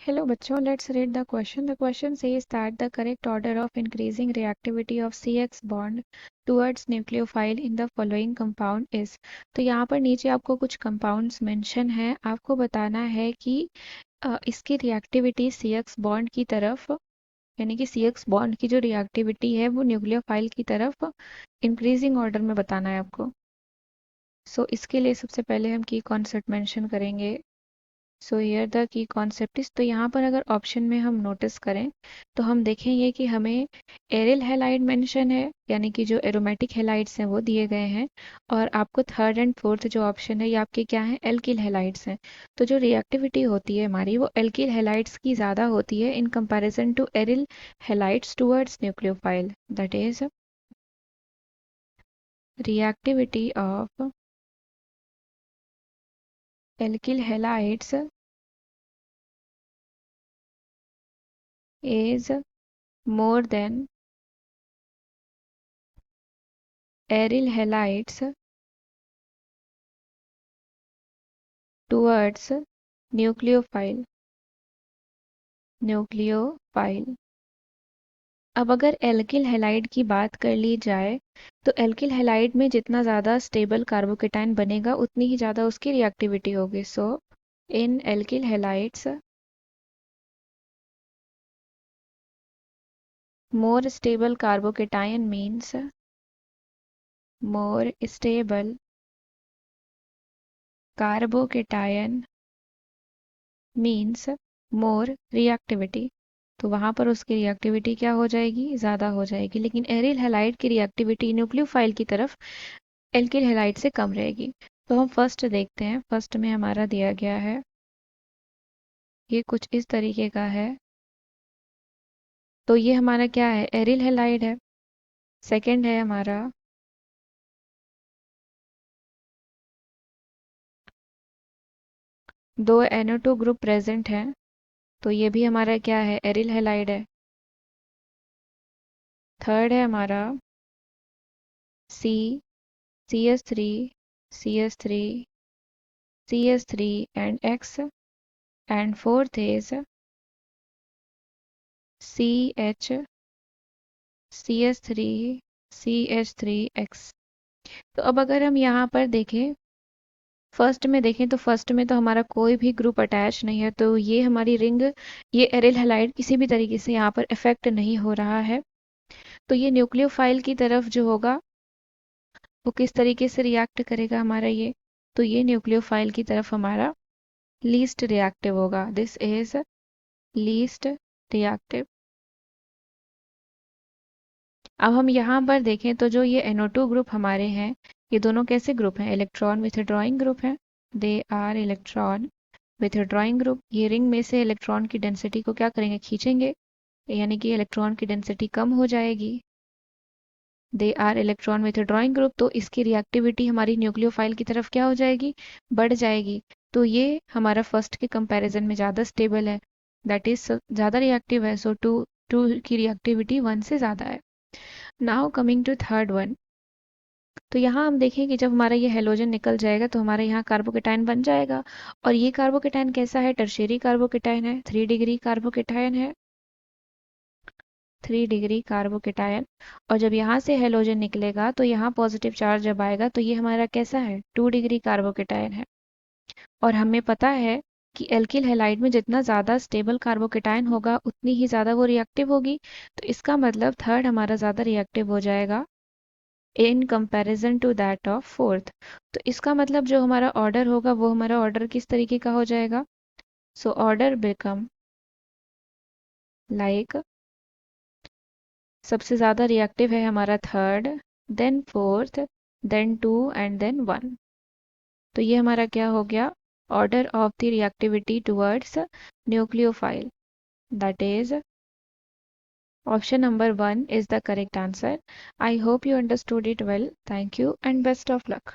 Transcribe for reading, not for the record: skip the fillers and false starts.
Hello बच्चों, let's read the question. The question says that the correct order of increasing reactivity of CX bond towards nucleophile in the following compound is. तो यहाँ पर नीचे आपको कुछ compounds mention है. आपको बताना है कि इसकी रिएक्टिविटी CX बॉन्ड की तरफ यानी कि CX बॉन्ड की जो रिएक्टिविटी है वो न्यूक्लियोफाइल की तरफ इंक्रीजिंग ऑर्डर में बताना है आपको. इसके लिए सबसे पहले हम की कॉन्सेप्ट मेंशन करेंगे. Here the key concept is. तो यहाँ पर अगर ऑप्शन में हम नोटिस करें तो हम देखेंगे कि हमें एरिल हैलाइड मेंशन है, यानी कि जो एरोमेटिक हैलाइड्स हैं वो दिए गए हैं. और आपको थर्ड एंड फोर्थ जो ऑप्शन है ये आपके क्या हैं, एल्किल हैलाइड्स हैं. तो जो रिएक्टिविटी होती है हमारी वो एल्किल हैलाइड्स की ज़्यादा होती है in comparison to aryl halides towards nucleophile. That is reactivity of alkyl halides is more than aryl halides towards nucleophile. अब अगर एल्किल हैलाइड की बात कर ली जाए तो एल्किल हैलाइड में जितना ज़्यादा स्टेबल कार्बोकेटाइन बनेगा उतनी ही ज़्यादा उसकी रिएक्टिविटी होगी. इन alkyl halides more stable carbocation means more stable carbocation means more reactivity. तो वहां पर उसकी रिएक्टिविटी क्या हो जाएगी, ज़्यादा हो जाएगी. लेकिन एरिल हैलाइड की रिएक्टिविटी न्यूक्लियोफाइल की तरफ एल्किल हैलाइड से कम रहेगी. तो हम फर्स्ट देखते हैं. फर्स्ट में हमारा दिया गया है, ये कुछ इस तरीके का है. तो ये हमारा क्या है, एरिल हैलाइड है. सेकंड है हमारा दो NO2 ग्रुप प्रेजेंट हैं. तो ये भी हमारा क्या है, एरिल हैलाइड है. थर्ड है हमारा C CS3 CS3 CS3 and X. And fourth is CH CS3 CH3X. तो अब अगर हम यहाँ पर देखें, फर्स्ट में देखें तो फर्स्ट में तो हमारा कोई भी ग्रुप अटैच नहीं है. तो ये हमारी रिंग, ये एरिल हैलाइड किसी भी तरीके से यहाँ पर इफेक्ट नहीं हो रहा है. तो ये न्यूक्लियोफाइल की तरफ जो होगा वो किस तरीके से रिएक्ट करेगा हमारा ये, तो ये न्यूक्लियोफाइल की तरफ हमारा लीस्ट रिएक्टिव होगा. This is least reactive. अब हम यहाँ पर देखें तो जो ये NO2 ग्रुप हमारे हैं ये दोनों कैसे ग्रुप हैं, इलेक्ट्रॉन विथड्रॉइंग ग्रुप हैं. They are electron withdrawing group. ये रिंग में से इलेक्ट्रॉन की डेंसिटी को क्या करेंगे, खींचेंगे, यानी कि इलेक्ट्रॉन की डेंसिटी कम हो जाएगी. They are electron withdrawing group. तो इसकी रिएक्टिविटी हमारी न्यूक्लियोफाइल की तरफ क्या हो जाएगी, बढ़ जाएगी. तो ये हमारा फर्स्ट के कंपैरिजन में ज़्यादा स्टेबल है, दैट इज ज़्यादा रिएक्टिव है. सो टू टू की रिएक्टिविटी 1 से ज़्यादा है. Now coming to third one. तो यहाँ हम देखें कि जब हमारा ये हेलोजन निकल जाएगा तो हमारे यहाँ कार्बोकेटाइन बन जाएगा. और ये कार्बोकेटाइन कैसा है, टर्शियरी कार्बोकेटाइन है, 3 डिग्री कार्बोकेटाइन है, 3 डिग्री कार्बोकेटाइन. और जब यहाँ से हेलोजन निकलेगा तो यहाँ पॉजिटिव चार्ज जब आएगा तो ये हमारा कैसा है, 2 डिग्री कार्बोकेटाइन है. और हमें पता है कि एल्किल हैलाइड में जितना ज़्यादा स्टेबल कार्बोकेटाइन होगा उतनी ही ज़्यादा वो रिएक्टिव होगी. तो इसका मतलब थर्ड हमारा ज़्यादा रिएक्टिव हो जाएगा in comparison to that of fourth. तो इसका मतलब जो हमारा ऑर्डर होगा वो हमारा ऑर्डर किस तरीके का हो जाएगा. ऑर्डर बिकम लाइक, सबसे ज़्यादा रिएक्टिव है हमारा third, then fourth, then 2 and then 1. तो ये हमारा क्या हो गया, order of the reactivity towards nucleophile. That is option number 1 is the correct answer. I hope you understood it well. Thank you and best of luck.